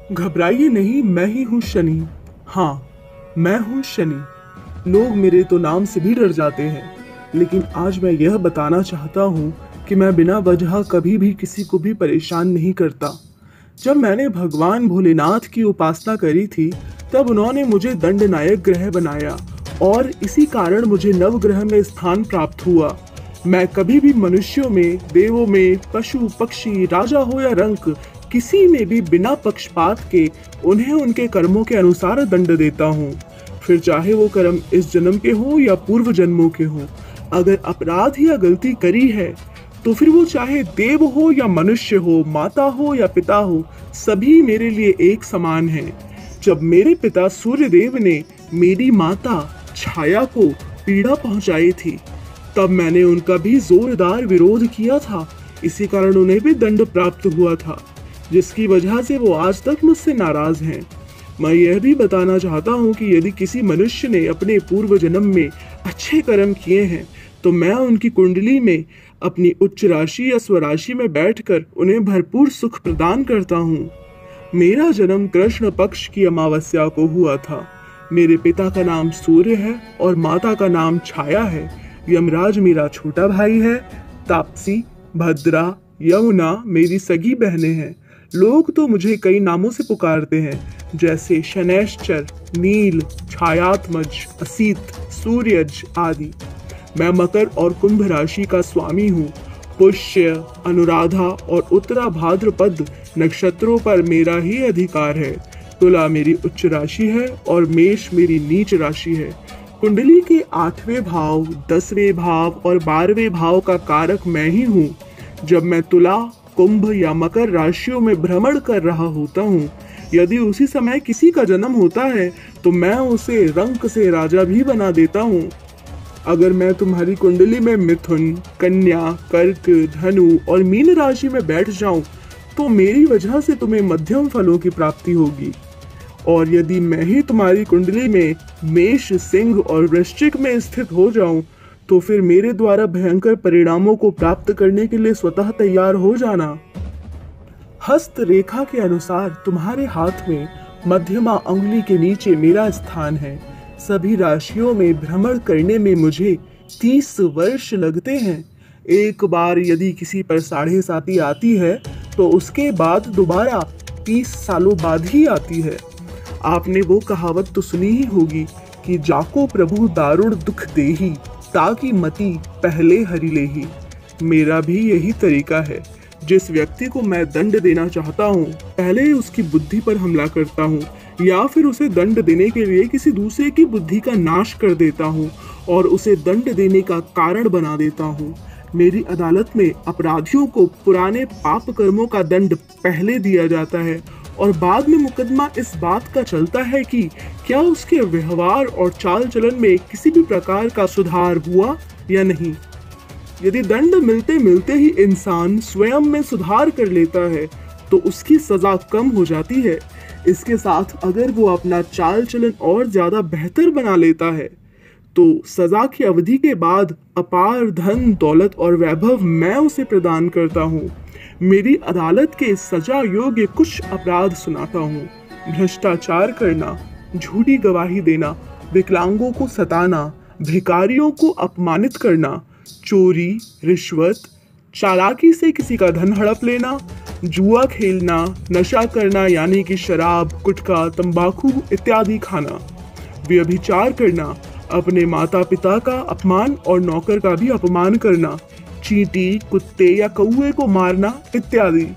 घबराइए नहीं, मैं ही हूँ शनि। हाँ, मैं हूँ शनि। लोग मेरे तो नाम से भी डर जाते हैं, लेकिन आज मैं यह बताना चाहता हूँ कि मैं बिना वजह कभी भी किसी को भी परेशान नहीं करता। जब मैंने भगवान भोलेनाथ की उपासना करी थी, तब उन्होंने मुझे दंडनायक ग्रह बनाया और इसी कारण मुझे नवग्रह में स्थान प्राप्त हुआ। मैं कभी भी मनुष्यों में, देवों में, पशु पक्षी, राजा हो या रंक, किसी में भी बिना पक्षपात के उन्हें उनके कर्मों के अनुसार दंड देता हूँ, फिर चाहे वो कर्म इस जन्म के हो या पूर्व जन्मों के हो। अगर अपराध या गलती करी है तो फिर वो चाहे देव हो या मनुष्य हो, माता हो या पिता हो, सभी मेरे लिए एक समान हैं। जब मेरे पिता सूर्यदेव ने मेरी माता छाया को पीड़ा पहुंचाई थी, तब मैंने उनका भी जोरदार विरोध किया था। इसी कारण उन्हें भी दंड प्राप्त हुआ था, जिसकी वजह से वो आज तक मुझसे नाराज हैं। मैं यह भी बताना चाहता हूँ कि यदि किसी मनुष्य ने अपने पूर्व जन्म में अच्छे कर्म किए हैं, तो मैं उनकी कुंडली में अपनी उच्च राशि या स्वराशि में बैठकर उन्हें भरपूर सुख प्रदान करता हूँ। मेरा जन्म कृष्ण पक्ष की अमावस्या को हुआ था। मेरे पिता का नाम सूर्य है और माता का नाम छाया है। यमराज मेरा छोटा भाई है। तापसी, भद्रा, यमुना मेरी सगी बहनें हैं। लोग तो मुझे कई नामों से पुकारते हैं, जैसे शनैश्चर, नील, छायात्मज, असित, सूर्यज आदि। मैं मकर और कुंभ राशि का स्वामी हूँ। पुष्य, अनुराधा और उत्तरा भाद्रपद नक्षत्रों पर मेरा ही अधिकार है। तुला मेरी उच्च राशि है और मेष मेरी नीच राशि है। कुंडली के 8वें भाव, 10वें भाव और 12वें भाव का कारक मैं ही हूँ। जब मैं तुला, कुंभ या मकर राशियों में भ्रमण कर रहा होता हूँ, यदि उसी समय किसी का जन्म होता है तो मैं उसे रंक से राजा भी बना देता हूँ। अगर मैं तुम्हारी कुंडली में मिथुन, कन्या, कर्क, धनु और मीन राशि में बैठ जाऊं, तो मेरी वजह से तुम्हें मध्यम फलों की प्राप्ति होगी। और यदि मैं ही तुम्हारी कुंडली में मेष, सिंह और वृश्चिक में स्थित हो जाऊं, तो फिर मेरे द्वारा भयंकर परिणामों को प्राप्त करने के लिए स्वतः तैयार हो जाना। हस्त रेखा के अनुसार तुम्हारे हाथ में मध्यमा अंगुली के नीचे मेरा स्थान है। सभी राशियों में भ्रमण करने में मुझे 30 वर्ष लगते हैं। एक बार यदि किसी पर 7.5 आती है, तो उसके बाद दोबारा 30 सालों बाद ही आती है। आपने वो कहावत तो सुनी ही होगी कि जाको प्रभु दारुण दुख देही, ताकि मति पहले हरि लेही। मेरा भी यही तरीका है। जिस व्यक्ति को मैं दंड देना चाहता हूँ, पहले उसकी बुद्धि पर हमला करता हूँ, या फिर उसे दंड देने के लिए किसी दूसरे की बुद्धि का नाश कर देता हूँ और उसे दंड देने का कारण बना देता हूँ। मेरी अदालत में अपराधियों को पुराने पाप कर्मों का दंड पहले दिया जाता है और बाद में मुकदमा इस बात का चलता है कि क्या उसके व्यवहार और चाल चलन में किसी भी प्रकार का सुधार हुआ या नहीं। यदि दंड मिलते मिलते ही इंसान स्वयं में सुधार कर लेता है, तो उसकी सजा कम हो जाती है। इसके साथ अगर वो अपना चाल चलन और ज्यादा बेहतर बना लेता है, तो सजा की अवधि के बाद अपार धन, दौलत और वैभव मैं उसे प्रदान करता हूँ। मेरी अदालत के सजा योग्य कुछ अपराध सुनाता हूँ। भ्रष्टाचार करना, झूठी गवाही देना, विकलांगों को सताना, भिखारियों को अपमानित करना, चोरी, रिश्वत, चालाकी से किसी का धन हड़प लेना, जुआ खेलना, नशा करना यानी कि शराब, गुटखा, तंबाकू इत्यादि खाना, व्यभिचार करना, अपने माता पिता का अपमान और नौकर का भी अपमान करना, चींटी, कुत्ते या कौवे को मारना इत्यादि।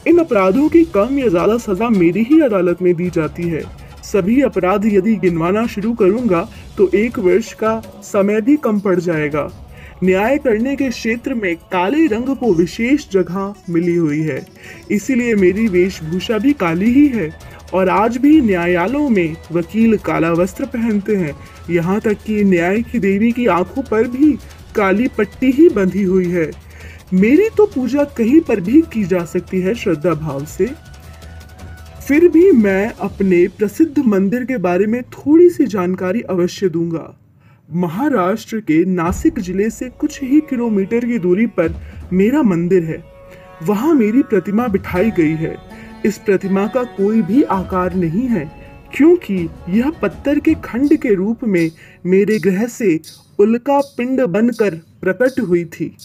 इन अपराधों की कम या ज्यादा सजा मेरी ही अदालत में दी जाती है। सभी अपराध यदि गिनवाना शुरू करूंगा तो 1 वर्ष का समय भी कम पड़ जाएगा। न्याय करने के क्षेत्र में काले रंग को विशेष जगह मिली हुई है, इसीलिए मेरी वेशभूषा भी काली ही है। और आज भी न्यायालयों में वकील काला वस्त्र पहनते हैं। यहाँ तक कि न्याय की देवी की आंखों पर भी काली पट्टी ही बंधी हुई है। मेरी तो पूजा कहीं पर भी की जा सकती है श्रद्धा भाव से। फिर भी मैं अपने प्रसिद्ध मंदिर के बारे में थोड़ी सी जानकारी अवश्य दूंगा। महाराष्ट्र के नासिक जिले से कुछ ही किलोमीटर की दूरी पर मेरा मंदिर है। वहां मेरी प्रतिमा बिठाई गई है। इस प्रतिमा का कोई भी आकार नहीं है, क्योंकि यह पत्थर के खंड के रूप में मेरे ग्रह से उल्का पिंड बनकर प्रकट हुई थी।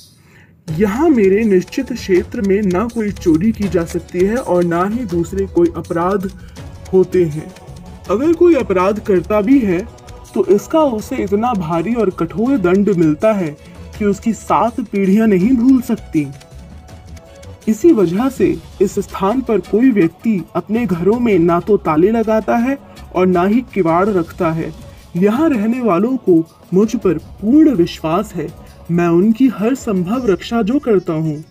यहाँ मेरे निश्चित क्षेत्र में ना कोई चोरी की जा सकती है और ना ही दूसरे कोई अपराध होते हैं। अगर कोई अपराध करता भी है तो इसका उसे इतना भारी और कठोर दंड मिलता है कि उसकी 7 पीढ़ियां नहीं भूल सकती। इसी वजह से इस स्थान पर कोई व्यक्ति अपने घरों में ना तो ताले लगाता है और ना ही किवाड़ रखता है। यहाँ रहने वालों को मुझ पर पूर्ण विश्वास है। मैं उनकी हर संभव रक्षा जो करता हूँ।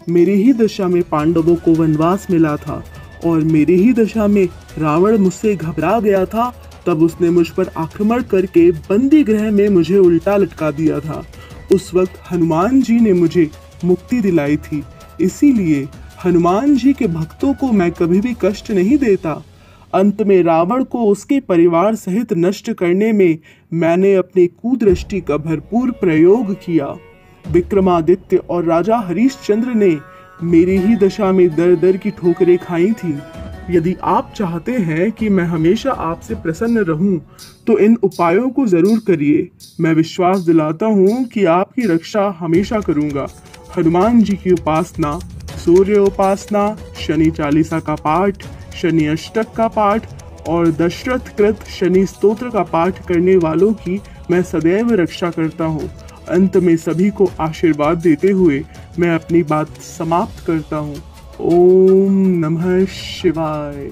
मेरी ही दशा में पांडवों को वनवास मिला था और मेरी ही दशा में रावण मुझसे घबरा गया था। तब उसने मुझ पर आक्रमण करके बंदी गृह में मुझे उल्टा लटका दिया था। उस वक्त हनुमान जी ने मुझे मुक्ति दिलाई थी। इसीलिए हनुमान जी के भक्तों को मैं कभी भी कष्ट नहीं देता। अंत में रावण को उसके परिवार सहित नष्ट करने में मैंने अपनी कुदृष्टि का भरपूर प्रयोग किया। विक्रमादित्य और राजा हरिश्चंद्र ने मेरी ही दशा में दर दर की ठोकरें खाई थी। यदि आप चाहते हैं कि मैं हमेशा आपसे प्रसन्न रहूं, तो इन उपायों को जरूर करिए। मैं विश्वास दिलाता हूं कि आपकी रक्षा हमेशा करूंगा। हनुमान जी की उपासना, सूर्य उपासना, शनि चालीसा का पाठ, शनि अष्टक का पाठ और दशरथ कृत शनि स्तोत्र का पाठ करने वालों की मैं सदैव रक्षा करता हूँ। अंत में सभी को आशीर्वाद देते हुए मैं अपनी बात समाप्त करता हूँ। ओम नमः शिवाय।